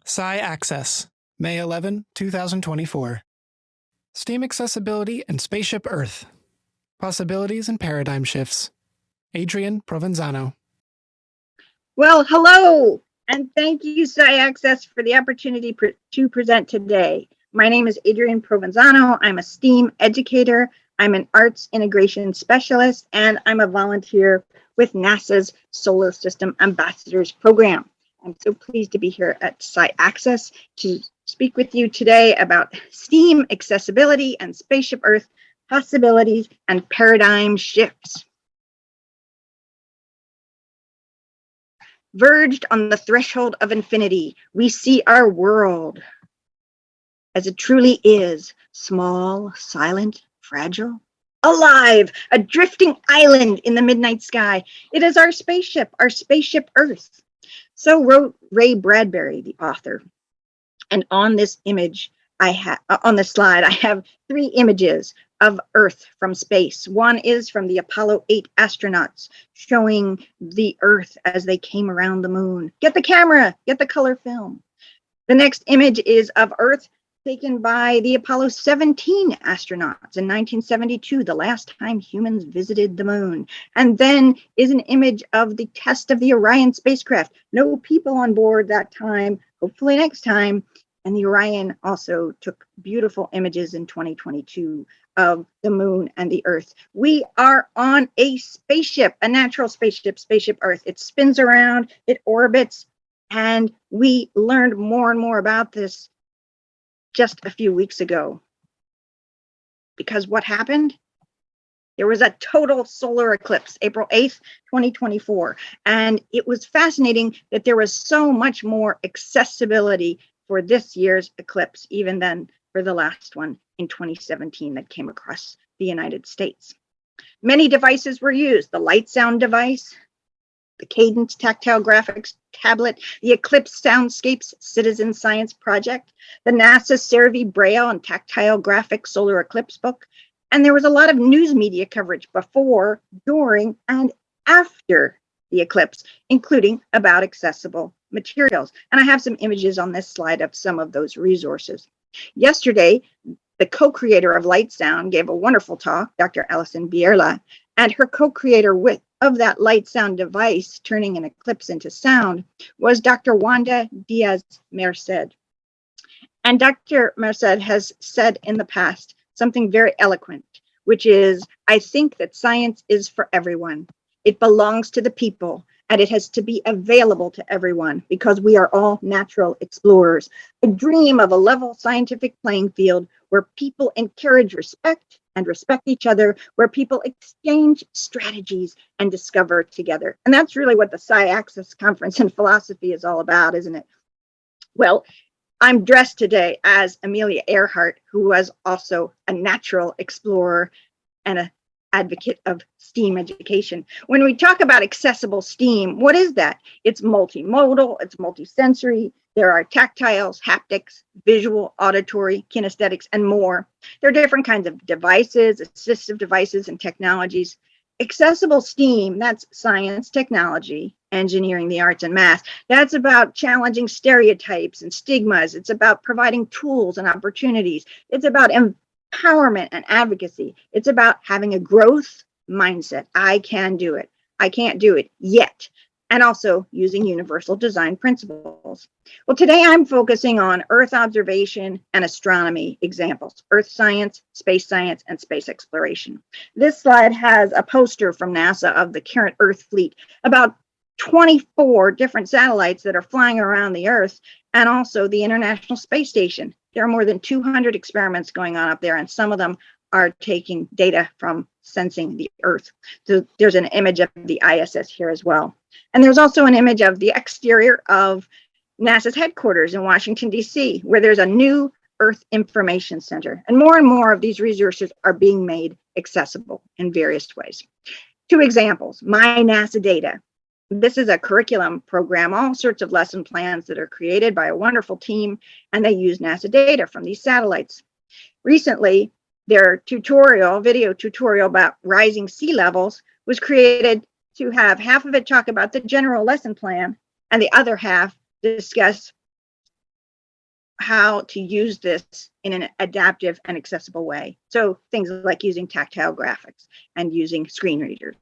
Sci Access, May 11, 2024. STEAM Accessibility and Spaceship Earth. Possibilities and Paradigm Shifts. Adrienne, Provenzano. Well, hello, and thank you, Sci Access, for the opportunity to present today. My name is Adrienne Provenzano. I'm a STEAM educator. I'm an arts integration specialist, and I'm a volunteer with NASA's Solar System Ambassadors Program. I'm so pleased to be here at Sci Access to speak with you today about STEAM accessibility and Spaceship Earth possibilities and paradigm shifts. Verged on the threshold of infinity, we see our world as it truly is: small, silent, fragile, alive, a drifting island in the midnight sky. It is our Spaceship Earth. So wrote Ray Bradbury, the author. And on this image, on this slide, I have three images of Earth from space. One is from the Apollo 8 astronauts showing the Earth as they came around the moon. Get the camera, get the color film. The next image is of Earth taken by the Apollo 17 astronauts in 1972, the last time humans visited the moon. And then is an image of the test of the Orion spacecraft. No people on board that time, hopefully next time. And the Orion also took beautiful images in 2022 of the moon and the Earth. We are on a spaceship, a natural spaceship, Spaceship Earth. It spins around, it orbits, and we learned more and more about this just a few weeks ago. Because what happened? There was a total solar eclipse, April 8th, 2024. And it was fascinating that there was so much more accessibility for this year's eclipse, even than for the last one in 2017 that came across the United States. Many devices were used: the light sound device, the Cadence tactile graphics tablet, the Eclipse Soundscapes Citizen Science Project, the NASA Cervi Braille and tactile graphic solar eclipse book. And there was a lot of news media coverage before, during, and after the eclipse, including about accessible materials. And I have some images on this slide of some of those resources. Yesterday, the co-creator of Light Sound gave a wonderful talk, Dr. Alison Bierla, and her co-creator of that light sound device, turning an eclipse into sound, was Dr. Wanda Diaz-Merced. And Dr. Merced has said in the past something very eloquent, which is, I think that science is for everyone. It belongs to the people, and it has to be available to everyone because we are all natural explorers. I dream of a level scientific playing field where people encourage respect and respect each other, where people exchange strategies and discover together. And that's really what the Sci Access Conference in Philosophy is all about, isn't it? Well, I'm dressed today as Amelia Earhart, who was also a natural explorer and an advocate of STEAM education. When we talk about accessible STEAM, what is that? It's multimodal, it's multisensory. There are tactiles, haptics, visual, auditory, kinesthetics, and more. There are different kinds of devices, assistive devices, and technologies. Accessible STEAM, that's science, technology, engineering, the arts, and math. That's about challenging stereotypes and stigmas. It's about providing tools and opportunities. It's about empowerment and advocacy. It's about having a growth mindset. I can do it. I can't do it yet. And also using universal design principles. Well, today I'm focusing on Earth observation and astronomy examples: Earth science, and space exploration. This slide has a poster from NASA of the current Earth fleet, about 24 different satellites that are flying around the Earth, and also the International Space Station. There are more than 200 experiments going on up there, and some of them are taking data from sensing the Earth. So there's an image of the ISS here as well. And there's also an image of the exterior of NASA's headquarters in Washington, D.C., where there's a new Earth Information Center. And more of these resources are being made accessible in various ways. Two examples: My NASA Data. This is a curriculum program, all sorts of lesson plans that are created by a wonderful team, and they use NASA data from these satellites. Recently, their video tutorial about rising sea levels was created to have half of it talk about the general lesson plan and the other half discuss how to use this in an adaptive and accessible way. So things like using tactile graphics and using screen readers.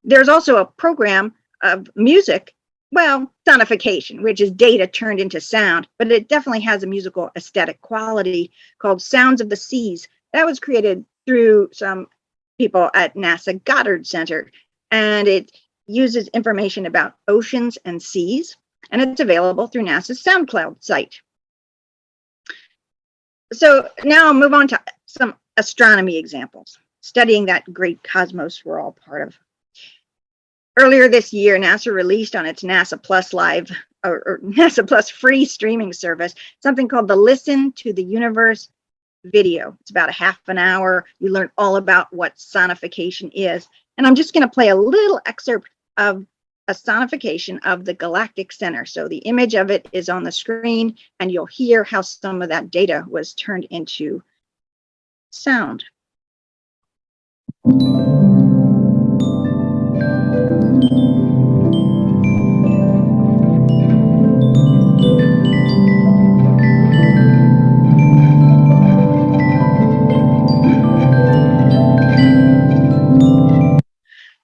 There's also a program of music, well, sonification, which is data turned into sound, but it definitely has a musical aesthetic quality, called Sounds of the Seas. That was created through some people at NASA Goddard Center, and it uses information about oceans and seas, and it's available through NASA's SoundCloud site. So now I'll move on to some astronomy examples, studying that great cosmos we're all part of. Earlier this year, NASA released on its NASA Plus Live or NASA Plus free streaming service something called the Listen to the Universe video. It's about a half an hour. You learn all about what sonification is. And I'm just going to play a little excerpt of a sonification of the galactic center. So the image of it is on the screen, and you'll hear how some of that data was turned into sound.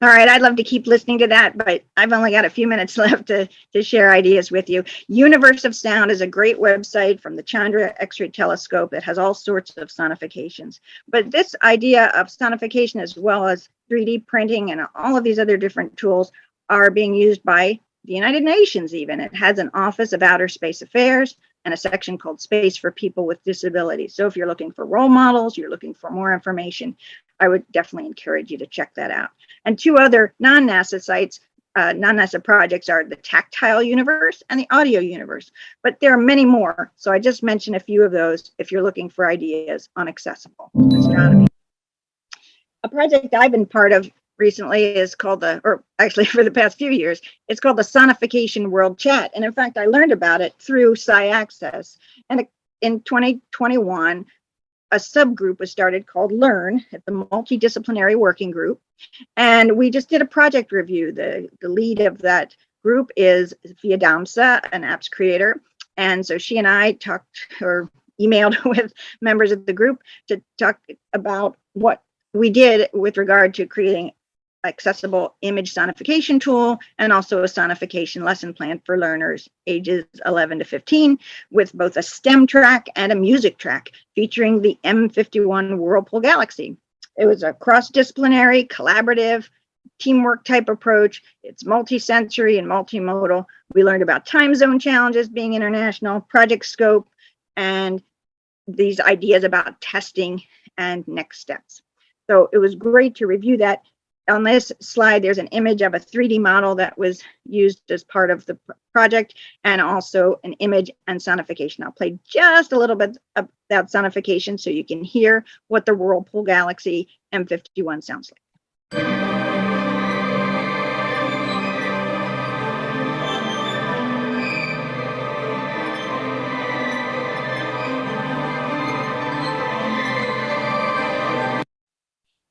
All right, I'd love to keep listening to that, but I've only got a few minutes left to share ideas with you. Universe of Sound is a great website from the Chandra X-ray telescope that has all sorts of sonifications. But this idea of sonification, as well as 3D printing and all of these other different tools, are being used by the United Nations even. It has an Office of Outer Space Affairs and a section called Space for People with Disabilities. So if you're looking for role models, you're looking for more information, I would definitely encourage you to check that out. And two other non-NASA sites, non-NASA projects are the Tactile Universe and the Audio Universe. But there are many more, so I just mentioned a few of those if you're looking for ideas on accessible astronomy. A project I've been part of recently is called or actually for the past few years, it's called the Sonification World Chat. And in fact, I learned about it through SciAccess. And in 2021, a subgroup was started called Learn at the Multidisciplinary Working Group. And we just did a project review. The lead of that group is Fia Damsa, an apps creator. And so she and I talked or emailed with members of the group to talk about what we did with regard to creating accessible image sonification tool and also a sonification lesson plan for learners ages 11 to 15 with both a STEM track and a music track featuring the M51 Whirlpool Galaxy. It was a cross-disciplinary, collaborative, teamwork type approach. It's multisensory and multimodal. We learned about time zone challenges being international, project scope, and these ideas about testing and next steps. So it was great to review that. On this slide, there's an image of a 3D model that was used as part of the project, and also an image and sonification. I'll play just a little bit of that sonification so you can hear what the Whirlpool Galaxy M51 sounds like.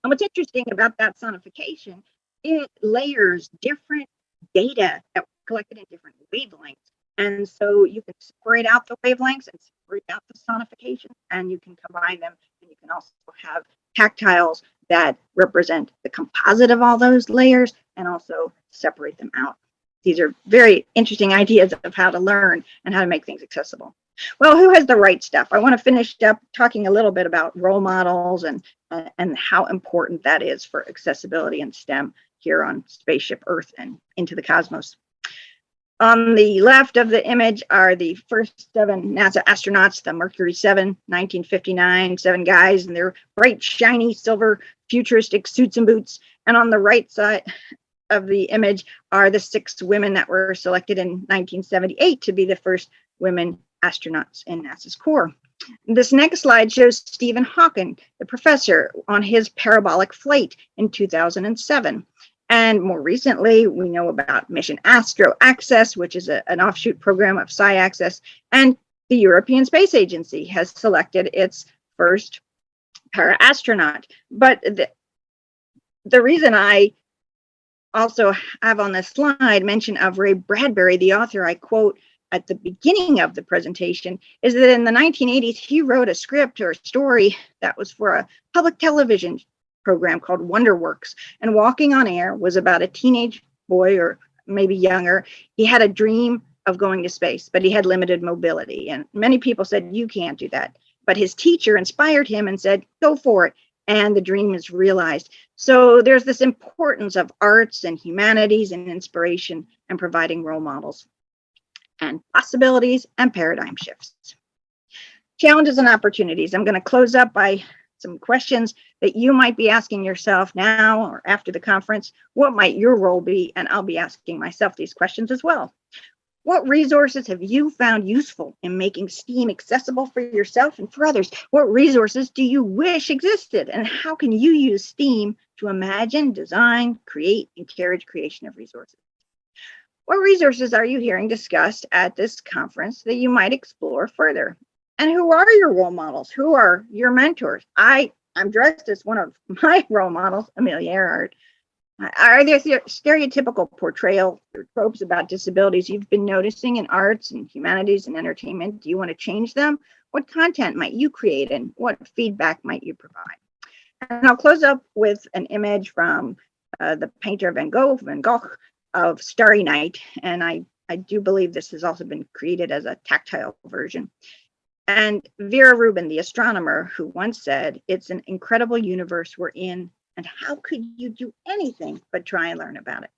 And what's interesting about that sonification, it layers different data that were collected in different wavelengths. And so you can separate out the wavelengths and separate out the sonification, and you can combine them. And you can also have tactiles that represent the composite of all those layers and also separate them out. These are very interesting ideas of how to learn and how to make things accessible. Well, who has the right stuff? I want to finish up talking a little bit about role models and how important that is for accessibility and STEM here on Spaceship Earth and into the cosmos. On the left of the image are the first 7 NASA astronauts, the Mercury 7, 1959, 7 guys in their bright, shiny, silver, futuristic suits and boots. And on the right side of the image are the 6 women that were selected in 1978 to be the first women astronauts in NASA's core. This next slide shows Stephen Hawking, the professor, on his parabolic flight in 2007. And more recently, we know about Mission Astro Access, which is an offshoot program of SciAccess, and the European Space Agency has selected its first para-astronaut. But the reason I also have on this slide mention of Ray Bradbury, the author I quote at the beginning of the presentation is that in the 1980s, he wrote a script or a story that was for a public television program called Wonderworks. And Walking on Air was about a teenage boy, or maybe younger. He had a dream of going to space, but he had limited mobility. And many people said, you can't do that. But his teacher inspired him and said, go for it. And the dream is realized. So there's this importance of arts and humanities and inspiration and providing role models and possibilities and paradigm shifts. Challenges and opportunities. I'm going to close up by some questions that you might be asking yourself now or after the conference. What might your role be? And I'll be asking myself these questions as well. What resources have you found useful in making STEAM accessible for yourself and for others? What resources do you wish existed? And how can you use STEAM to imagine, design, create, encourage creation of resources? What resources are you hearing discussed at this conference that you might explore further? And who are your role models? Who are your mentors? I'm dressed as one of my role models, Amelia Earhart. Are there stereotypical portrayals or tropes about disabilities you've been noticing in arts and humanities and entertainment? Do you want to change them? What content might you create and what feedback might you provide? And I'll close up with an image from the painter Van Gogh, of Starry Night. And I do believe this has also been created as a tactile version. And Vera Rubin, the astronomer, who once said, it's an incredible universe we're in, and how could you do anything but try and learn about it?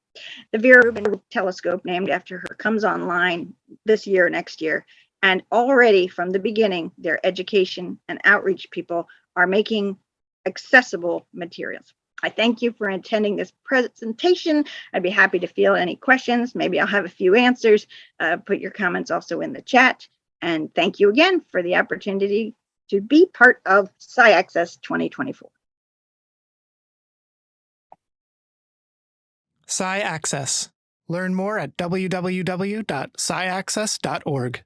The Vera Rubin telescope, named after her, comes online this year, next year. And already from the beginning, their education and outreach people are making accessible materials. I thank you for attending this presentation. I'd be happy to field any questions. Maybe I'll have a few answers. Put your comments also in the chat. And thank you again for the opportunity to be part of SciAccess 2024. SciAccess. Learn more at www.sciaccess.org.